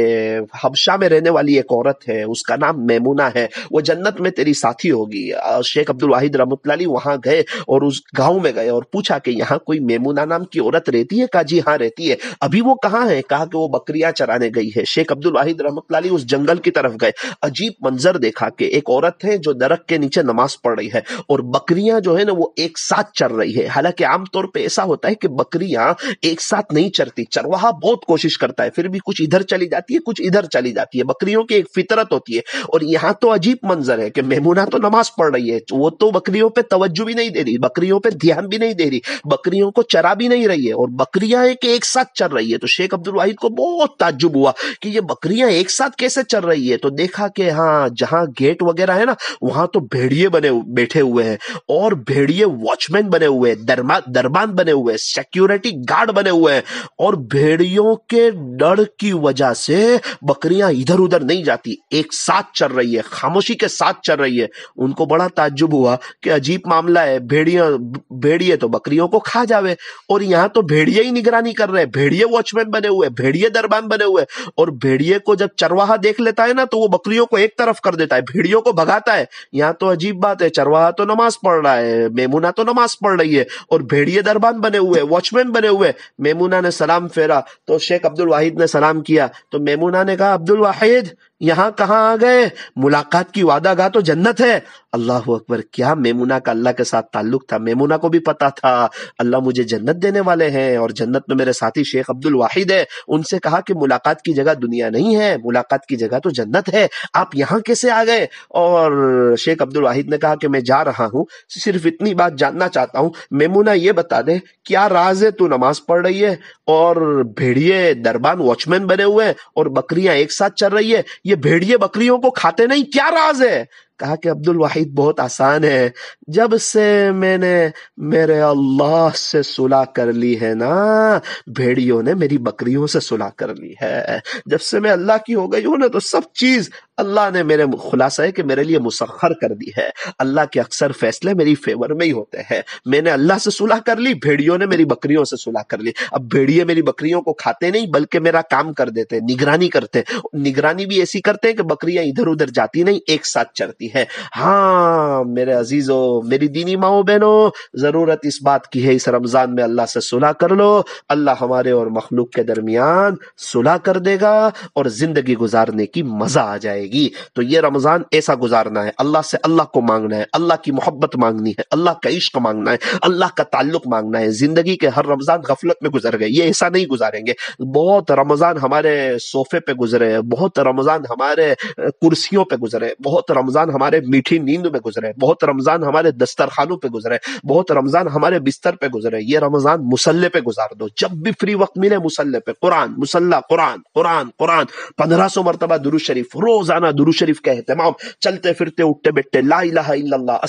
حبشہ میں رہنے والی ایک عورت ہے، اس کا نام میمونہ ہے، وہ جنت میں تیری ساتھی ہوگی. شیخ عبد الواحد رحمت اللہ علیہ وہاں گئے اور اس گاؤں میں گئے اور پوچھا کہ یہاں کوئی میمونہ نام کی عورت رہتی ہے؟ کہا جی ہاں رہتی ہے. ابھی وہ کہاں ہے؟ کہا کہ وہ بکریاں چرانے گئی ہے. شیخ عبد الواحد رحمۃ اللہ علیہ اس جنگل کی طرف گئے، عجیب منظر دیکھا کہ ایک عورت ہے جو درخت کے نیچے نماز پڑھ رہی ہے اور بکریاں جو ہے نا وہ ایک ساتھ چر رہی ہے. حالانکہ عام طور پہ ایسا ہوتا ہے کہ بکریاں ایک ساتھ نہیں چرتی، چرواہا بہت کوشش کرتا ہے، پھر بھی کچھ ادھر چلی جاتی ہے کچھ ادھر چلی جاتی ہے، بکریوں کی ایک فطرت ہوتی ہے. اور یہاں تو عجیب منظر ہے کہ میمونہ تو نماز پڑھ رہی ہے، وہ تو بکریوں پہ توجہ بھی نہیں دے رہی، بکریوں پہ دھیان بھی نہیں دے رہی، بکریوں کو چرا بھی نہیں رہی ہے، اور بکریاں ایک ساتھ چل رہی ہے. تو شیخ عبد الواحد کو بہت تعجب ہوا کہ یہ بکریاں ایک ساتھ کیسے چل رہی ہے. تو دیکھا کہ ہاں جہاں گیٹ وغیرہ ہے نا وہاں تو بھیڑیے بیٹھے ہوئے ہیں اور بھیڑیے واچ مین بنے ہوئے ہیں, دربان بنے ہوئے ہیں, سیکیورٹی گارڈ بنے ہوئے ہیں, اور بھیڑیوں کے ڈر کی وجہ سے بکریاں ادھر ادھر نہیں جاتی, ایک ساتھ چل رہی ہے, خاموشی کے ساتھ چل رہی ہے. ان کو بڑا تعجب ہوا کہ عجیب معاملہ ہے, بھیڑیے تو بکریوں کو کھا جاوے اور یہاں تو بھیڑیے ہی نگرانی کر رہے, بھیڑیے واچ مین بنے ہوئے, بھیڑیے دربان بنے ہوئے, اور بھیڑیے کو جب چرواہا دیکھ لیتا ہے نا تو وہ بکریوں کو ایک طرف کر دیتا ہے, بھیڑیوں کو بھگاتا ہے. یہاں تو عجیب بات ہے, چرواہا تو نماز پڑھ رہا ہے, میمونہ تو نماز پڑھ رہی ہے, اور بھیڑیے دربان بنے ہوئے, واچ مین بنے ہوئے. میمونہ نے سلام پھیرا تو شیخ عبد الواحد نے سلام کیا تو میمونہ نے کہا عبد الواحد یہاں کہاں آ گئے, ملاقات کی وعدہ گاہ تو جنت ہے. اللہ اکبر, کیا میمونہ کا اللہ کے ساتھ تعلق تھا. میمونہ کو بھی پتا تھا اللہ مجھے جنت دینے والے ہیں اور جنت میں میرے ساتھی شیخ عبد الواحد ہے. ان سے کہا کہ ملاقات کی جگہ دنیا نہیں ہے, ملاقات کی جگہ تو جنت ہے, آپ یہاں کیسے آ گئے. اور شیخ عبد الواحد نے کہا کہ میں جا رہا ہوں, صرف اتنی بات جاننا چاہتا ہوں, میمونہ یہ بتا دے کیا راز ہے, تو نماز پڑھ رہی ہے اور بھیڑیے دربان واچ مین بنے ہوئے ہیں اور بکریاں ایک ساتھ چل رہی ہے, یہ بھیڑیے بکریوں کو کھاتے نہیں, کیا راز ہے. کہا کہ عبد الواحد بہت آسان ہے, جب سے میں نے میرے اللہ سے صلح کر لی ہے نا, بھیڑیوں نے میری بکریوں سے صلح کر لی ہے. جب سے میں اللہ کی ہو گئی ہوں نا تو سب چیز اللہ نے میرے, خلاصہ ہے کہ میرے لیے مسخر کر دی ہے. اللہ کے اکثر فیصلے میری فیور میں ہی ہوتے ہیں. میں نے اللہ سے صلح کر لی, بھیڑیوں نے میری بکریوں سے صلح کر لی. اب بھیڑیے میری بکریوں کو کھاتے نہیں بلکہ میرا کام کر دیتے, نگرانی کرتے. نگرانی بھی ایسی کرتے ہیں کہ بکریاں ادھر ادھر جاتی نہیں, ایک ساتھ چرتی ہے. ہاں میرے عزیزو, میری دینی ماؤں بہنوں, ضرورت اس بات کی ہے اس رمضان میں اللہ سے صلح کر لو. اللہ ہمارے اور مخلوق کے درمیان صلح کر دے گا اور زندگی گزارنے کی مزہ آ جائے گی. تو یہ رمضان ایسا گزارنا ہے, اللہ سے اللہ کو مانگنا ہے, اللہ کی محبت مانگنی ہے, اللہ کا عشق مانگنا ہے, اللہ کا تعلق مانگنا ہے. زندگی کے ہر رمضان غفلت میں گزر گئے, یہ ایسا نہیں گزاریں گے. بہت رمضان ہمارے صوفے پہ گزرے, بہت رمضان ہمارے کرسیوں پہ گزرے, بہت رمضان ہمارے میٹھی نیند میں گزرے, بہت رمضان ہمارے دسترخوانوں پہ گزرے, بہت رمضان ہمارے بستر پہ گزرے. یہ رمضان مصلے پہ گزار دو, جب بھی فری وقت ملے مصلے پہ قرآن, مصلہ قرآن, قرآن قرآن, 1500 مرتبہ درود شریف, روزانہ درود شریف کا اہتمام, چلتے پھرتے اٹھتے بیٹھتے لا الہ الا اللہ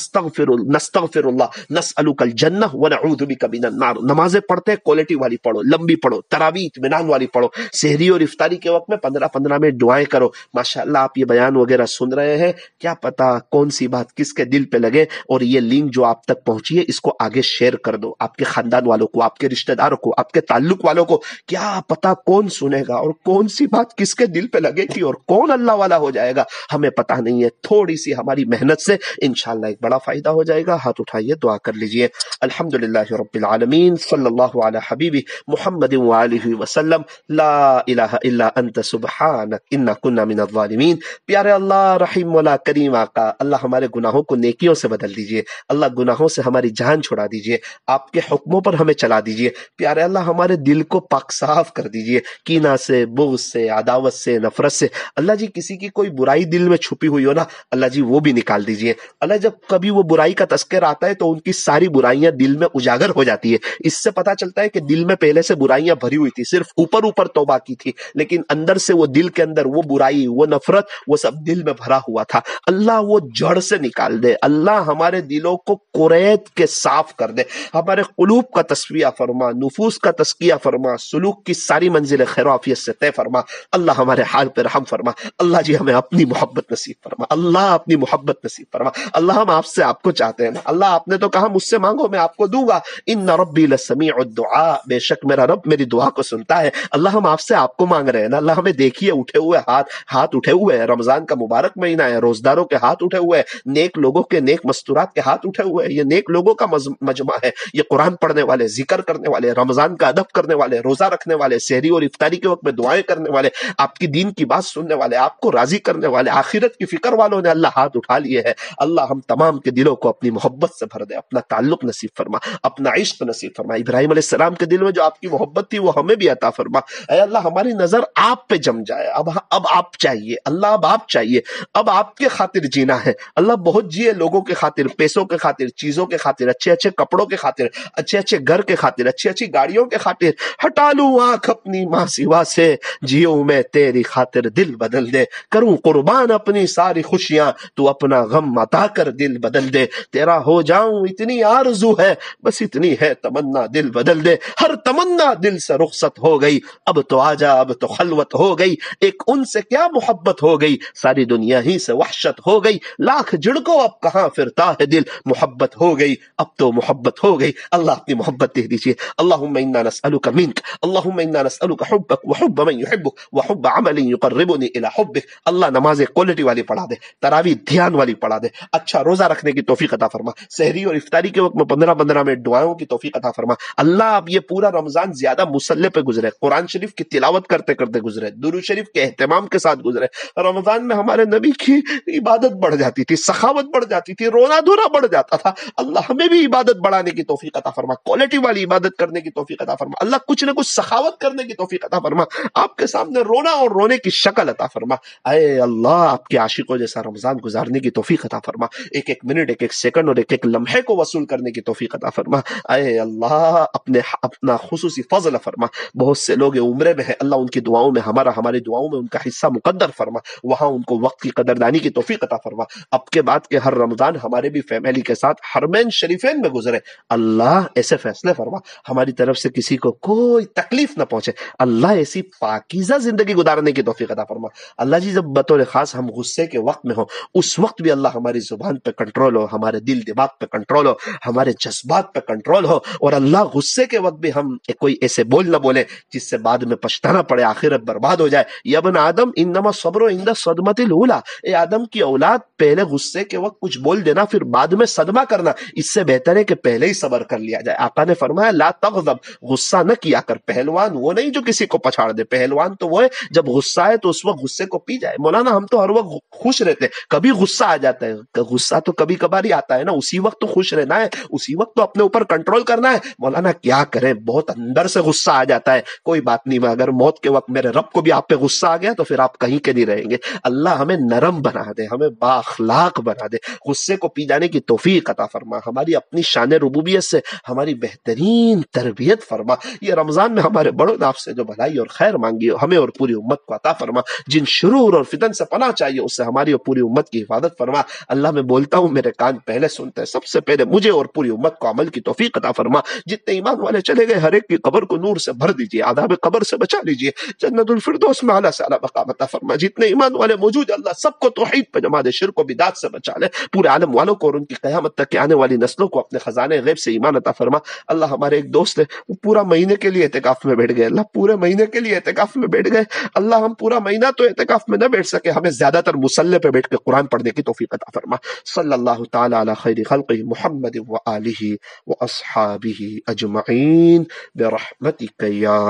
نستغفر اللہ نسألک الجنہ ونعوذ بک من النار. نمازیں پڑھتے کوالٹی والی پڑھو, لمبی پڑھو, تراویح اطمینان والی پڑھو, سحری اور افطاری کے وقت میں 15-15 منٹ دعائیں کرو. ماشاءاللہ آپ یہ بیان وغیرہ سن رہے ہیں, کیا پتا کون سی بات کس کے دل پہ لگے, اور یہ لنک جو آپ تک پہنچی ہے اس کو آگے شیئر کر دو, آپ کے خاندان والوں کو, آپ کے رشتہ داروں کو, آپ کے تعلق والوں کو. کیا پتا کون سنے گا اور کون سی بات کس کے دل پہ لگے گی اور کون اللہ والا ہو جائے گا, ہمیں پتا نہیں ہے. تھوڑی سی ہماری محنت سے انشاءاللہ ایک بڑا فائدہ ہو جائے گا. ہاتھ اٹھائیے, دعا کر لیجئے. الحمدللہ رب العالمین, صلی اللہ علی حبیبہ محمد وآلہ وسلم, لا الہ الا انت سبحانک انا کنا من الظالمین. پیارے اللہ, رحیم مولا, کریم آقا, اللہ ہمارے گناہوں کو نیکیوں سے بدل دیجئے. اللہ گناہوں سے ہماری جان چھڑا دیجئے, آپ کے حکموں پر ہمیں چلا دیجئے. پیارے اللہ ہمارے دل کو پاک صاف کر دیجئے, کینہ سے, بغض سے, عداوت سے, نفرت سے. اللہ جی کسی کی کوئی برائی دل میں چھپی ہوئی ہو نا, اللہ جی وہ بھی نکال دیجئے. اللہ جب کبھی وہ برائی کا تذکر آتا ہے تو ان کی ساری برائیاں دل میں اجاگر ہو جاتی ہے. اس سے پتا چلتا ہے کہ دل میں پہلے سے برائیاں بھری ہوئی تھی, صرف اوپر اوپر توبہ کی تھی, لیکن اندر سے وہ دل کے اندر وہ برائی, وہ نفرت, وہ سب دل میں بھرا ہوا تھا. اللہ وہ جڑ سے نکال دے. اللہ ہمارے دلوں کو قریت کے صاف کر دے, ہمارے قلوب کا تصفیہ فرما, نفوس کا تزکیہ فرما, سلوک کی ساری منزل خیر و عافیت سے طے فرما. اللہ ہمارے حال پہ رحم فرما. اللہ جی ہمیں اپنی محبت نصیب فرما, اللہ اپنی محبت نصیب فرما. اللہ ہم آپ سے آپ کو چاہتے ہیں نا, اللہ آپ نے تو کہا مجھ سے مانگو میں آپ کو دوں گا. ان ربی لسمیع الدعاء, بے شک میرا رب میری دعا کو سنتا ہے. اللہ ہم آپ سے آپ کو مانگ رہے ہیں نا, اللہ ہمیں دیکھیے اٹھے ہوئے ہاتھ اٹھے ہوئے ہیں. رمضان کا مبارک مہینہ ہے, روزداروں کے ہاتھ اٹھے ہوئے ہیں, نیک لوگوں کے نیک مستورات کے ہاتھ اٹھے ہوئے ہیں. یہ نیک لوگوں کا مجمع ہے, یہ قرآن پڑھنے والے, ذکر کرنے والے, رمضان کا ادب کرنے والے, روزہ رکھنے والے, سحری اور افطاری کے وقت میں دعائیں کرنے والے, آپ کی دین کی بات سننے والے, آپ کو راضی کرنے والے, آخرت کی فکر والوں نے اللہ ہاتھ اٹھا لیے ہیں. اللہ ہم تمام کے دلوں کو اپنی محبت سے بھر دے, اپنا تعلق نصیب فرما, اپنا عشق نصیب فرما. ابراہیم علیہ السلام کے دل میں جو آپ کی محبت تھی وہ ہمیں بھی عطا فرما. اے اللہ ہماری نظر آپ پہ جم جائے, اب آپ چاہیے اللہ, اب آپ چاہیے, اب آپ کے خاطر جینا ہے. اللہ بہت جیے لوگوں کے خاطر، پیسوں کے خاطر، چیزوں کے خاطر، اچھے اچھے کپڑوں کے خاطر، اچھے اچھے گھر کے خاطر، اچھی اچھی گاڑیوں کے خاطر. ہٹا لوں آنکھ اپنی ماں سوا سے، جیوں میں تیری خاطر دل بدل دے. کروں قربان اپنی ساری خوشیاں، تو اپنا غم عطا کر دل بدل دے. تیرا ہو جاؤں اتنی آرزو ہے، بس اتنی ہے تمنا دل بدل دے. ہر تمنا دل سے رخصت ہو گئی، اب تو آجا اب تو خلوت ہو گئی. ایک ان سے کیا محبت ہو گئی، ساری دنیا ہی سے وحشت ہو گئی. لاکھ جھڑکو اب کہاں پھرتا ہے دل، محبت ہو گئی اب تو محبت ہو گئی. اللہ اپنی محبت دے دیجیے. اللہم انا نسألک منک، اللہم انا نسألک حبک وحب من یحبک وحب عمل یقربنی الی حبک. اللہ نمازیں کوالٹی والی پڑھا دے، تراویح دھیان والی پڑھا دے، اچھا روزہ رکھنے کی توفیق عطا فرما، سحری اور افطاری کے وقت میں 15 منٹ دعاؤں کی توفیق عطا فرما. اللہ اب یہ پورا رمضان زیادہ مصلی پہ گزرے، قرآن شریف کی تلاوت کرتے کرتے گزرے، درود شریف کے اہتمام کے ساتھ گزرے. رمضان میں ہمارے نبی کی عبادت بڑھ جاتی تھی، سخاوت بڑھ جاتی تھی، رونا دھونا بڑھ جاتا تھا. اللہ ہمیں بھی عبادت بڑھانے کی توفیق عطا فرما، کوالٹی والی عبادت کرنے کی توفیق عطا فرما. اللہ کچھ نہ کچھ سخاوت کرنے کی توفیق عطا فرما، آپ کے سامنے رونا اور رونے کی شکل عطا فرما. اے اللہ آپ کے عاشقوں جیسا رمضان گزارنے کی توفیق عطا فرما، ایک ایک منٹ، ایک ایک سیکنڈ اور ایک ایک لمحے کو وصول کرنے کی توفیق عطا فرما. اے اللہ اپنا خصوصی فضل فرما. بہت سے لوگ عمرے میں ہیں، اللہ ان کی دعاؤں میں ہماری دعاؤں میں ان کا حصہ مقدر فرما، وہاں ان کو وقت کی قدردانی کی توفیق عطا فرما. اب کے بعد کے ہر رمضان ہمارے بھی فیملی کے ساتھ حرمین شریفین میں گزرے. اللہ ایسے فیصلے فرما ہماری طرف سے کسی کو کوئی تکلیف نہ پہنچے. اللہ ایسی پاکیزہ زندگی گزارنے کی توفیق عطا فرما. اللہ جی جب بطور خاص ہم غصے کے وقت میں ہوں، اس وقت بھی اللہ ہماری زبان پہ کنٹرول ہو، ہمارے دل دماغ پہ کنٹرول ہو، ہمارے جذبات پہ کنٹرول ہو. اور اللہ غصے کے وقت بھی ہم کوئی ایسے بول نہ بولے جس سے بعد میں پچھتانا پڑے، آخرت برباد ہو جائے. یا ابن آدم انما الصبر عند الصدمۃ الاولی، اے آدم کی اولاد پہلے غصے کے وقت کچھ بول دینا پھر بعد میں صدمہ کرنا، اس سے بہتر ہے کہ پہلے ہی صبر کر لیا جائے. آقا نے فرمایا لا تغضب، غصہ نہ کیا کر. پہلوان وہ نہیں جو کسی کو پچھاڑ دے، پہلوان تو وہ ہے جب غصہ ہے تو اس وقت غصے کو پی جائے. مولانا ہم تو ہر وقت خوش رہتے، کبھی غصہ آ جاتا ہے، غصہ تو کبھی کبھار ہی آتا ہے نا، اسی وقت تو خوش رہنا ہے، اسی وقت تو اپنے اوپر کنٹرول کرنا ہے. مولانا کیا کریں، بہت اندر سے غصہ آ جاتا ہے. کوئی بات نہیں، اگر موت کے وقت میرے رب کو بھی آپ پہ غصہ آ گیا تو پھر آپ کہیں کے نہیں رہیں گے. اللہ ہمیں نرم بنا دے، ہمیں بااخلاق بنا دے، غصے کو پی جانے کی توفیق عطا فرما. ہماری اپنی شان ربوبیت سے ہماری بہترین تربیت فرما. یہ رمضان میں ہمارے بڑوں نے آپ سے جو بھلائی اور خیر مانگی ہو ہمیں اور پوری امت کو عطا فرما. جن شرور اور فتن سے پناہ چاہیے اس سے ہماری اور پوری امت کی حفاظت فرما. اللہ میں بولتا ہوں میرے کان پہلے سنتے ہیں، سب سے پہلے مجھے اور پوری امت کو عمل کی توفیق عطا فرما. جتنے ایمان والے چلے گئے ہر ایک کی قبر کو نور سے بھر دیجیے، عذاب قبر سے بچا لیجیے، جنت الفردوس میں اعلیٰ سے اعلیٰ مقام عطا فرما. جتنے ایمان والے موجود اللہ سب کو توحید پہ جما دے، شرک و بدعت سے بچا لے. پورے عالم والوں کو اور ان کی قیامت تک کے آنے والی نسلوں کو اپنے خزانے غیب سے ایمان عطا فرما. اللہ ہمارے ایک دوست ہے وہ پورا مہینے کے لیے اعتکاف میں بیٹھ گئے، اللہ پورے مہینے کے لیے اعتکاف میں بیٹھ گئے. اللہ ہم پورا مہینہ تو اعتکاف میں نہ بیٹھ سکے، ہمیں زیادہ تر مصلی پہ بیٹھ کے قرآن پڑھنے کی توفیق عطا فرما. صلی اللہ تعالی علی خیر خلقہ محمد وآلہ واصحابہ اجمعین برحمتک یا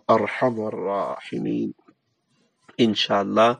ارحم الراحمین. انشاءاللہ